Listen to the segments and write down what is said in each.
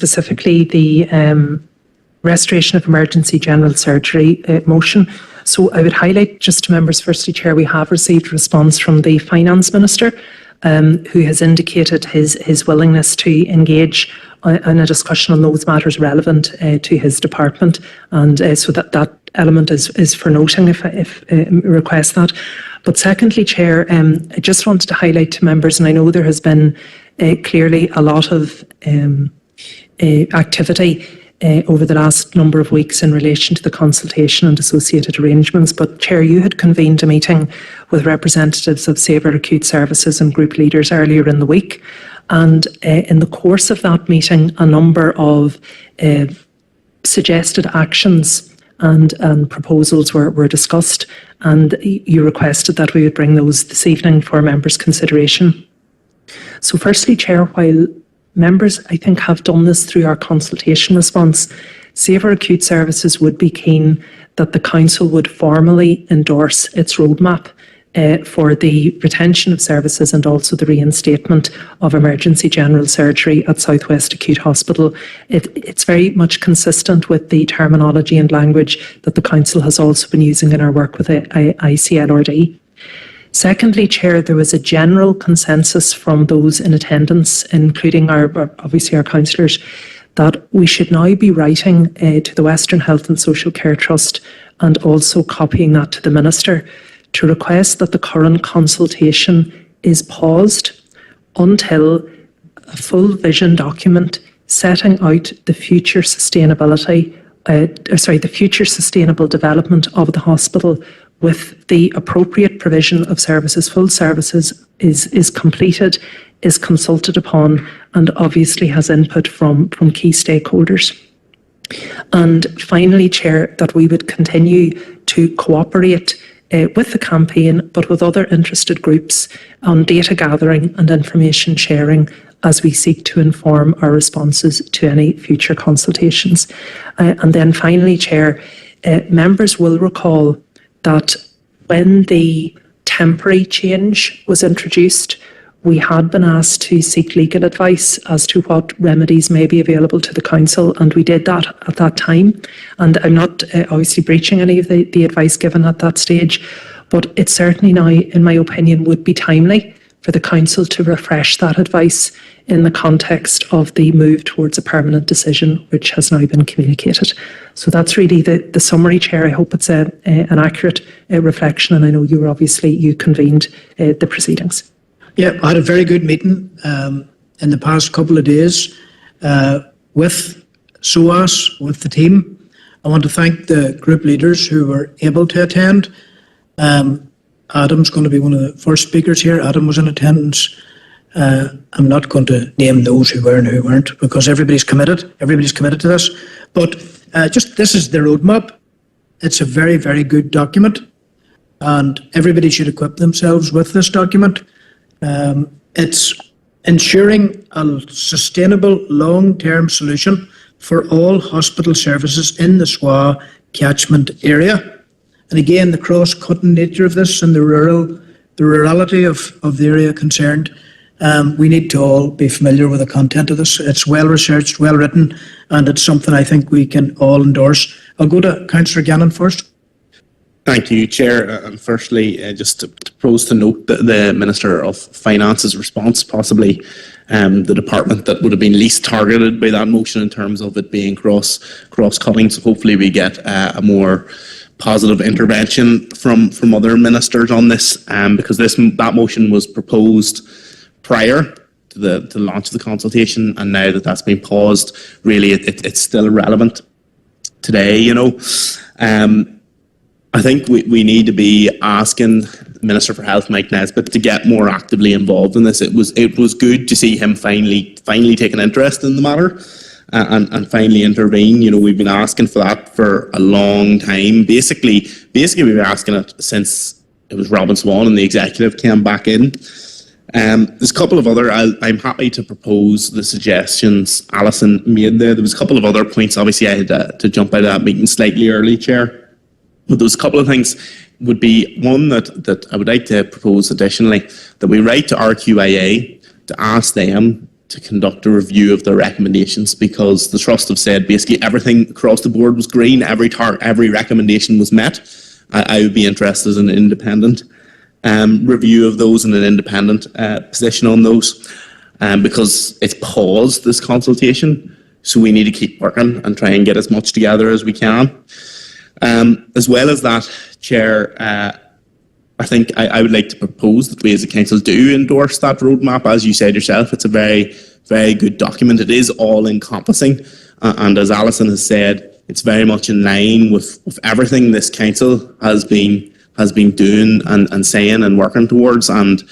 specifically the restoration of emergency general surgery motion. So I would highlight just to members, firstly, Chair, we have received a response from the Finance Minister who has indicated his willingness to engage in a discussion on those matters relevant to his department. And so that element is for noting if request that. But secondly, Chair, I just wanted to highlight to members, and I know there has been clearly a lot of activity over the last number of weeks in relation to the consultation and associated arrangements. But Chair, you had convened a meeting with representatives of Save Our Acute Services and group leaders earlier in the week. And in the course of that meeting, a number of suggested actions and proposals were discussed. And you requested that we would bring those this evening for members' consideration. So firstly, Chair, while members, I think, have done this through our consultation response, Save Our Acute Services would be keen that the Council would formally endorse its roadmap for the retention of services and also the reinstatement of emergency general surgery at South West Acute Hospital. It's very much consistent with the terminology and language that the Council has also been using in our work with ICLRD. Secondly, Chair, there was a general consensus from those in attendance, including obviously our councillors, that we should now be writing to the Western Health and Social Care Trust and also copying that to the Minister to request that the current consultation is paused until a full vision document setting out the future sustainability, the future sustainable development of the hospital with the appropriate provision of services, full services, is completed, is consulted upon, and obviously has input from key stakeholders. And finally, Chair, that we would continue to cooperate with the campaign, but with other interested groups on data gathering and information sharing as we seek to inform our responses to any future consultations. And then finally, Chair, members will recall that when the temporary change was introduced, we had been asked to seek legal advice as to what remedies may be available to the Council, and we did that at that time. And I'm not obviously breaching any of the advice given at that stage, but it certainly now, in my opinion, would be timely for the Council to refresh that advice in the context of the move towards a permanent decision, which has now been communicated. So that's really the summary, Chair. I hope it's an accurate reflection, and I know you convened the proceedings. Yeah, I had a very good meeting in the past couple of days with SOAS, with the team. I want to thank the group leaders who were able to attend. Adam's going to be one of the first speakers here. Adam was in attendance. I'm not going to name those who were and who weren't, because everybody's committed. Everybody's committed to this. But just this is the roadmap. It's a very, very good document, and everybody should equip themselves with this document. It's ensuring a sustainable long-term solution for all hospital services in the SWA catchment area. And again, the cross-cutting nature of this and the rurality of the area concerned, we need to all be familiar with the content of this. It's well researched, well written, and it's something I think we can all endorse. I'll go to Councillor Gannon first. Thank you, Chair. And firstly, just to propose to note that the Minister of Finance's response, possibly the department that would have been least targeted by that motion in terms of it being cross-cutting. So hopefully we get a more positive intervention from other ministers on this, because that motion was proposed prior to the launch of the consultation, and now that that's been paused, really it's still relevant today, I think we need to be asking the Minister for Health, Mike Nesbitt, to get more actively involved in this. It was good to see him finally take an interest in the matter and finally intervene. We've been asking for that for a long time. Basically we've been asking it since it was Robin Swan and the executive came back in. There's a couple of other, I'm happy to propose the suggestions Alison made there. There was a couple of other points. Obviously I had to jump out of that meeting slightly early, Chair. But those couple of things would be one that I would like to propose additionally, that we write to RQIA to ask them to conduct a review of their recommendations, because the Trust have said basically everything across the board was green, every recommendation was met. I would be interested in an independent review of those and an independent position on those, because it's paused, this consultation, so we need to keep working and try and get as much together as we can. As well as that, Chair, I think I would like to propose that we as a council do endorse that roadmap. As you said yourself, it's a very, very good document. It is all encompassing, and as Alison has said, it's very much in line with everything this council has been doing and saying and working towards. And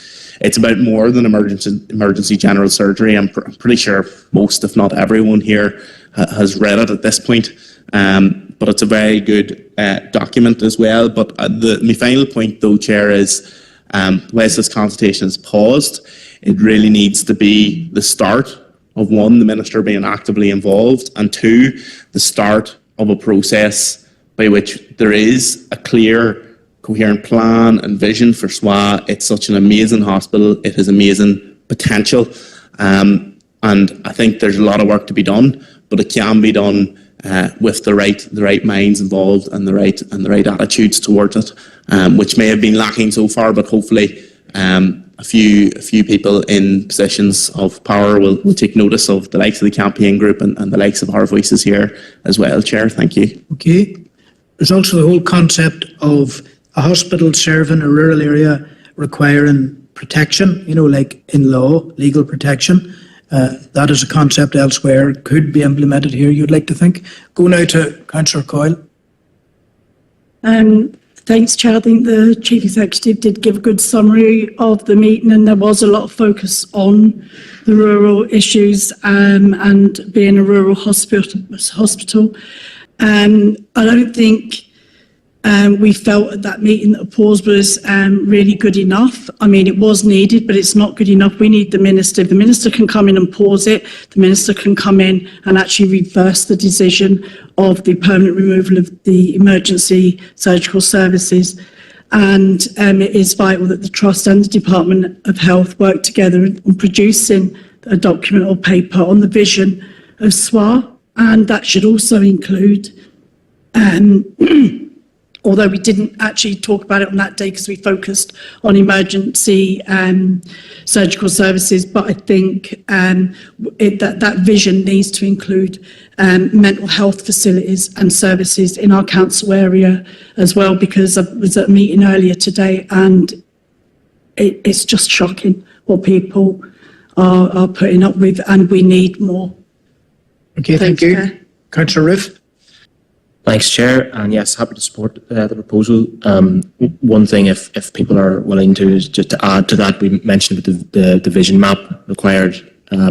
it's about more than emergency general surgery. I'm pretty sure most, if not everyone here, has read it at this point. But it's a very good document as well. But my final point, though, Chair, is whilst this consultation is paused, it really needs to be the start of, one, the Minister being actively involved, and two, the start of a process by which there is a clear, coherent plan and vision for SWA. It's such an amazing hospital. It has amazing potential. And I think there's a lot of work to be done, but it can be done with the right minds involved and the right attitudes towards it, which may have been lacking so far, but hopefully a few people in positions of power will take notice of the likes of the campaign group and the likes of our voices here as well, Chair. Thank you. Okay. There's also the whole concept of a hospital serving a rural area requiring protection, like in law, legal protection. That is a concept elsewhere, could be implemented here, you'd like to think. Go now to Councillor Coyle. Thanks, Chair. I think the Chief Executive did give a good summary of the meeting, and there was a lot of focus on the rural issues and being a rural hospital. I don't think we felt at that meeting that a pause was really good enough. I mean, it was needed, but it's not good enough. We need the Minister. If the Minister can come in and pause it, the Minister can come in and actually reverse the decision of the permanent removal of the emergency surgical services. And it is vital that the Trust and the Department of Health work together on producing a document or paper on the vision of SWA. And that should also include although we didn't actually talk about it on that day because we focused on emergency surgical services, but I think that vision needs to include mental health facilities and services in our council area as well, because I was at a meeting earlier today and it's just shocking what people are putting up with, and we need more. Okay, thank you. Councillor Riff. Thanks, Chair, and yes, happy to support the proposal. One thing, if people are willing to, is just to add to that, we mentioned the vision map required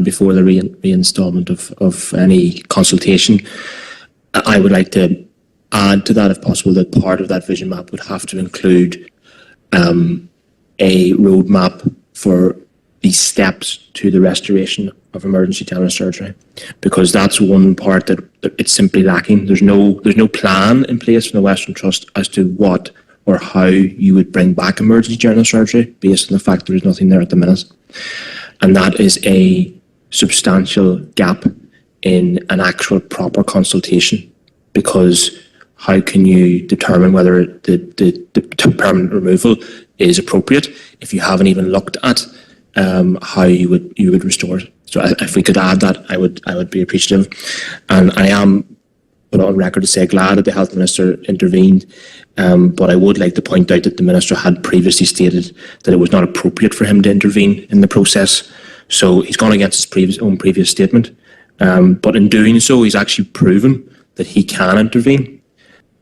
before the reinstalment of any consultation. I would like to add to that, if possible, that part of that vision map would have to include a roadmap for the steps to the restoration of emergency general surgery, because that's one part that it's simply lacking. There's no plan in place from the Western Trust as to what or how you would bring back emergency general surgery, based on the fact there is nothing there at the minute. And that is a substantial gap in an actual proper consultation, because how can you determine whether the permanent removal is appropriate if you haven't even looked at how you would restore it? So if we could add that, I would be appreciative. And I am put on record to say glad that the Health Minister intervened, but I would like to point out that the Minister had previously stated that it was not appropriate for him to intervene in the process. So he's gone against his own previous statement, but in doing so, he's actually proven that he can intervene.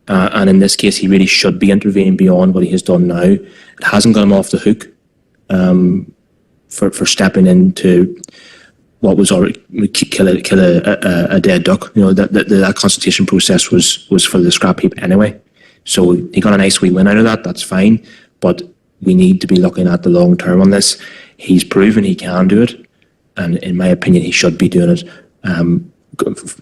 And in this case, he really should be intervening beyond what he has done now. It hasn't got him off the hook for stepping into what was already kill a dead duck. That consultation process was for the scrap heap anyway. So he got a nice wee win out of that. That's fine, but we need to be looking at the long term on this. He's proven he can do it, and in my opinion, he should be doing it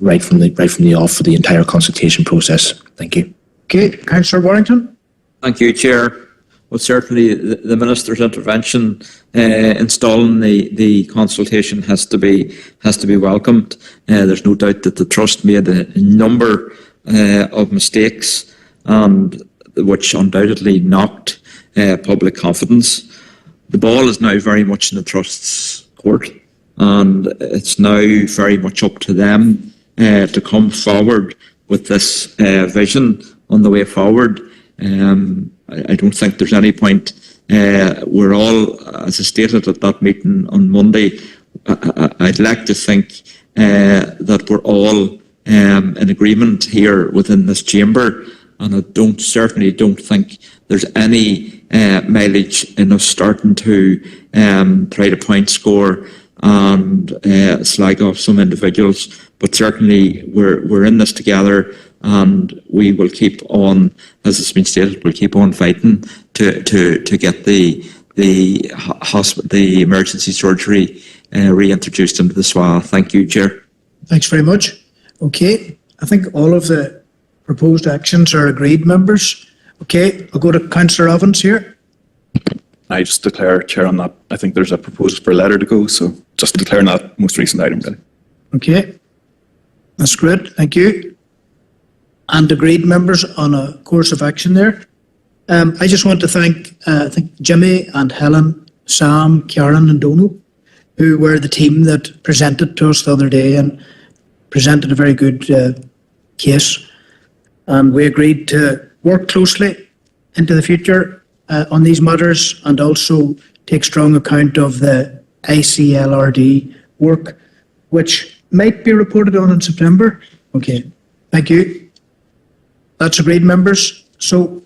right from the off for the entire consultation process. Thank you. Okay, Councillor Warrington. Thank you, Chair. Well, certainly the Minister's intervention installing the consultation has to be welcomed. There's no doubt that the Trust made a number of mistakes, and which undoubtedly knocked public confidence. The ball is now very much in the Trust's court, and it's now very much up to them to come forward with this vision on the way forward. I don't think there's any point. We're all, as I stated at that meeting on Monday, I'd like to think that we're all in agreement here within this chamber, and I certainly don't think there's any mileage in us starting to try to point score and slag off some individuals. But certainly we're in this together, and we will keep on, as it's been stated, we'll keep on fighting to get the emergency surgery reintroduced into the SWA. Thank you, Chair. Thanks very much. Okay, I think all of the proposed actions are agreed, members. Okay, I'll go to Councillor Evans here. I just declare, Chair, on that. I think there's a proposal for a letter to go, so just declaring that most recent item, really. Okay, that's great. Thank you. And agreed, members, on a course of action there. I just want to thank Jimmy and Helen, Sam, Karen and Donal, who were the team that presented to us the other day and presented a very good case. And we agreed to work closely into the future on these matters, and also take strong account of the ICLRD work, which might be reported on in September. Okay, thank you. That's agreed, members. So